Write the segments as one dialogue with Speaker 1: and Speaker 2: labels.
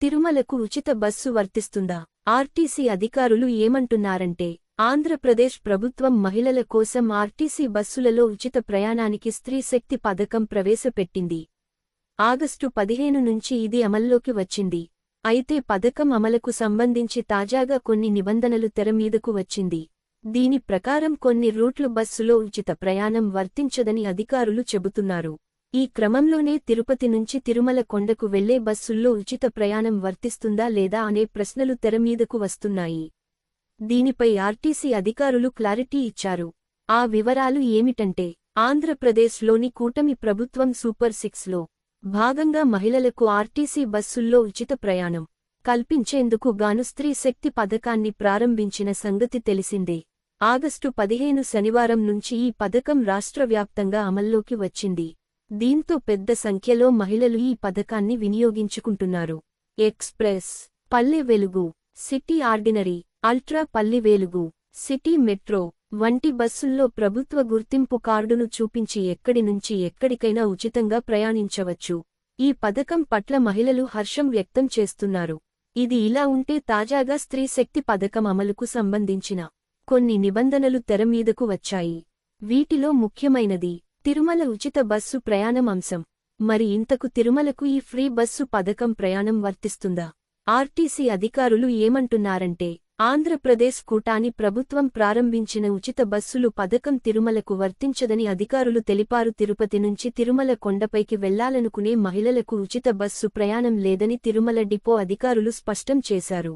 Speaker 1: తిరుమలకు ఉచిత బస్సు వర్తిస్తుందా? ఆర్టీసీ అధికారులు ఏమంటున్నారంటే, ఆంధ్రప్రదేశ్ ప్రభుత్వం మహిళల కోసం ఆర్టీసీ బస్సులలో ఉచిత ప్రయాణానికి స్త్రీ శక్తి పథకం ప్రవేశపెట్టింది. ఆగస్టు 15 నుంచి ఇది అమల్లోకి వచ్చింది. అయితే పథకం అమలుకు సంబంధించి తాజాగా కొన్ని నిబంధనలు తెరమీదకు వచ్చింది. దీని ప్రకారం కొన్ని రూట్లు బస్సులో ఉచిత ప్రయాణం వర్తించదని అధికారులు చెబుతున్నారు. ఈ క్రమంలోనే తిరుపతి నుంచి తిరుమల కొండకు వెళ్లే బస్సుల్లో ఉచిత ప్రయాణం వర్తిస్తుందా లేదా అనే ప్రశ్నలు తెరమీదకు వస్తున్నాయి. దీనిపై ఆర్టీసీ అధికారులు క్లారిటీ ఇచ్చారు. ఆ వివరాలు ఏమిటంటే, ఆంధ్రప్రదేశ్లోని కూటమి ప్రభుత్వం సూపర్ 6లో భాగంగా మహిళలకు ఆర్టీసీ బస్సుల్లో ఉచిత ప్రయాణం కల్పించేందుకు గాను స్త్రీ శక్తి పథకాన్ని ప్రారంభించిన సంగతి తెలిసిందే. ఆగస్టు 15 శనివారం నుంచి ఈ పథకం రాష్ట్రవ్యాప్తంగా అమల్లోకి వచ్చింది. దీంతో పెద్ద సంఖ్యలో మహిళలు ఈ పథకాన్ని వినియోగించుకుంటున్నారు. Express, Palle Velugu, city ordinary, ultra Palle Velugu, city metro వంటి బస్సుల్లో ప్రభుత్వ గుర్తింపు కార్డును చూపించి ఎక్కడి నుంచి ఎక్కడికైనా ఉచితంగా ప్రయాణించవచ్చు. ఈ పథకం పట్ల మహిళలు హర్షం వ్యక్తం చేస్తున్నారు. ఇది ఇలా ఉంటే తాజాగా స్త్రీ శక్తి పథకం అమలుకు సంబంధించిన కొన్ని నిబంధనలు తెరమీదకు వచ్చాయి. వీటిలో ముఖ్యమైనది తిరుమల ఉచిత బస్సు ప్రయాణం అంశం. మరి ఇంతకు తిరుమలకు ఈ ఫ్రీ బస్సు పథకం ప్రయాణం వర్తిస్తుందా? ఆర్టీసీ అధికారులు ఏమంటున్నారంటే, ఆంధ్రప్రదేశ్ కూటమి ప్రభుత్వం ప్రారంభించిన ఉచిత బస్సులు పథకం తిరుమలకు వర్తించదని అధికారులు తెలిపారు. తిరుపతి నుంచి తిరుమల కొండపైకి వెళ్లాలనుకునే మహిళలకు ఉచిత బస్సు ప్రయాణం లేదని తిరుమల డిపో అధికారులు స్పష్టం చేశారు.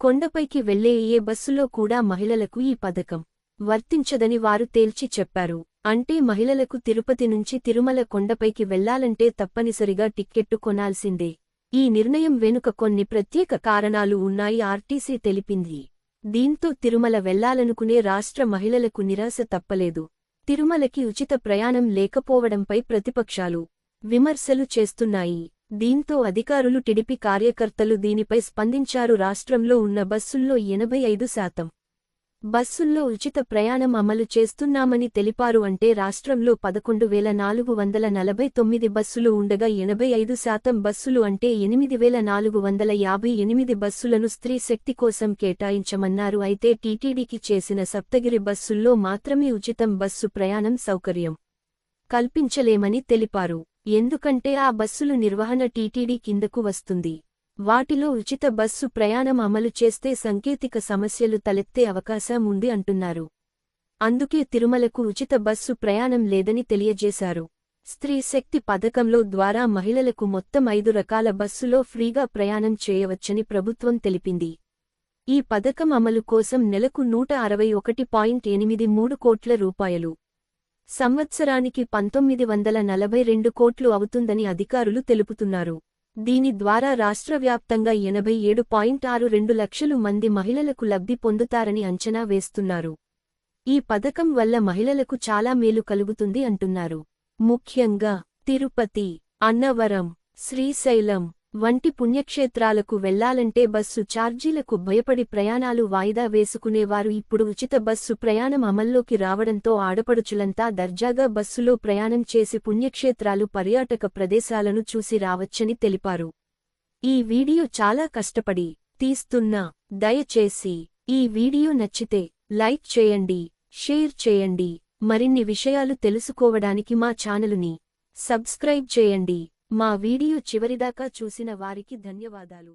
Speaker 1: కొండపైకి వెళ్లే ఏ బస్సులో కూడా మహిళలకు ఈ పథకం వర్తించదని వారు తేల్చి చెప్పారు. అంటే మహిళలకు తిరుపతి నుంచి తిరుమల కొండపైకి వెళ్లాలంటే తప్పనిసరిగా టిక్కెట్టు కొనాల్సిందే. ఈ నిర్ణయం వెనుక కొన్ని ప్రత్యేక కారణాలు ఉన్నాయి ఆర్టీసీ తెలిపింది. దీంతో తిరుమల వెళ్లాలనుకునే రాష్ట్ర మహిళలకు నిరాశ తప్పలేదు. తిరుమలకి ఉచిత ప్రయాణం లేకపోవడంపై ప్రతిపక్షాలు విమర్శలు చేస్తున్నాయి. దీంతో అధికారులు టీడీపీ కార్యకర్తలు దీనిపై స్పందించారు. రాష్ట్రంలో ఉన్న బస్సుల్లో 85% బస్సుల్లో ఉచిత ప్రయాణం అమలు చేస్తున్నామని తెలిపారు. అంటే రాష్ట్రంలో 11,449 బస్సులు ఉండగా 85% బస్సులు అంటే 8,458 బస్సులను స్త్రీ శక్తి కోసం కేటాయించమన్నారు. అయితే టీటీడీకి చేసిన సప్తగిరి బస్సుల్లో మాత్రమే ఉచితం బస్సు ప్రయాణం సౌకర్యం కల్పించలేమని తెలిపారు. ఎందుకంటే ఆ బస్సులు నిర్వహణ టీటీడీ కిందకు వస్తుంది. వాటిలో ఉచిత బస్సు ప్రయాణం అమలు చేస్తే సాంకేతిక సమస్యలు తలెత్తే అవకాశం ఉంది అంటున్నారు. అందుకే తిరుమలకు ఉచిత బస్సు ప్రయాణం లేదని తెలియజేశారు. స్త్రీ శక్తి పథకంలో ద్వారా మహిళలకు మొత్తం 5 రకాల బస్సులో ఫ్రీగా ప్రయాణం చేయవచ్చని ప్రభుత్వం తెలిపింది. ఈ పథకం అమలు కోసం నెలకు 161.83 కోట్ల రూపాయలు, సంవత్సరానికి 1942 కోట్లు అవుతుందని అధికారులు తెలుపుతున్నారు. దీని ద్వారా రాష్ట్రవ్యాప్తంగా 87.62 లక్షలు మంది మహిళలకు లబ్ధి పొందుతారని అంచనా వేస్తున్నారు. ఈ పథకం వల్ల మహిళలకు చాలా మేలు కలుగుతుంది అంటున్నారు. ముఖ్యంగా తిరుపతి, అన్నవరం, శ్రీశైలం వంటి పుణ్యక్షేత్రాలకు వెళ్లాలంటే బస్సు ఛార్జీలకు భయపడి ప్రయాణాలు వాయిదా వేసుకునేవారు ఇప్పుడు ఉచిత బస్సు ప్రయాణం అమల్లోకి రావడంతో ఆడపడుచులంతా దర్జాగా బస్సులో ప్రయాణం చేసి పుణ్యక్షేత్రాలు, పర్యాటక ప్రదేశాలను చూసి రావచ్చని తెలిపారు. ఈ వీడియో చాలా కష్టపడి తీస్తున్నా. దయచేసి ఈ వీడియో నచ్చితే లైక్ చేయండి, షేర్ చేయండి. మరిన్ని విషయాలు తెలుసుకోవడానికి మా ఛానలుని సబ్స్క్రైబ్ చేయండి. మా వీడియో చివరిదాకా చూసిన వారికి ధన్యవాదాలు.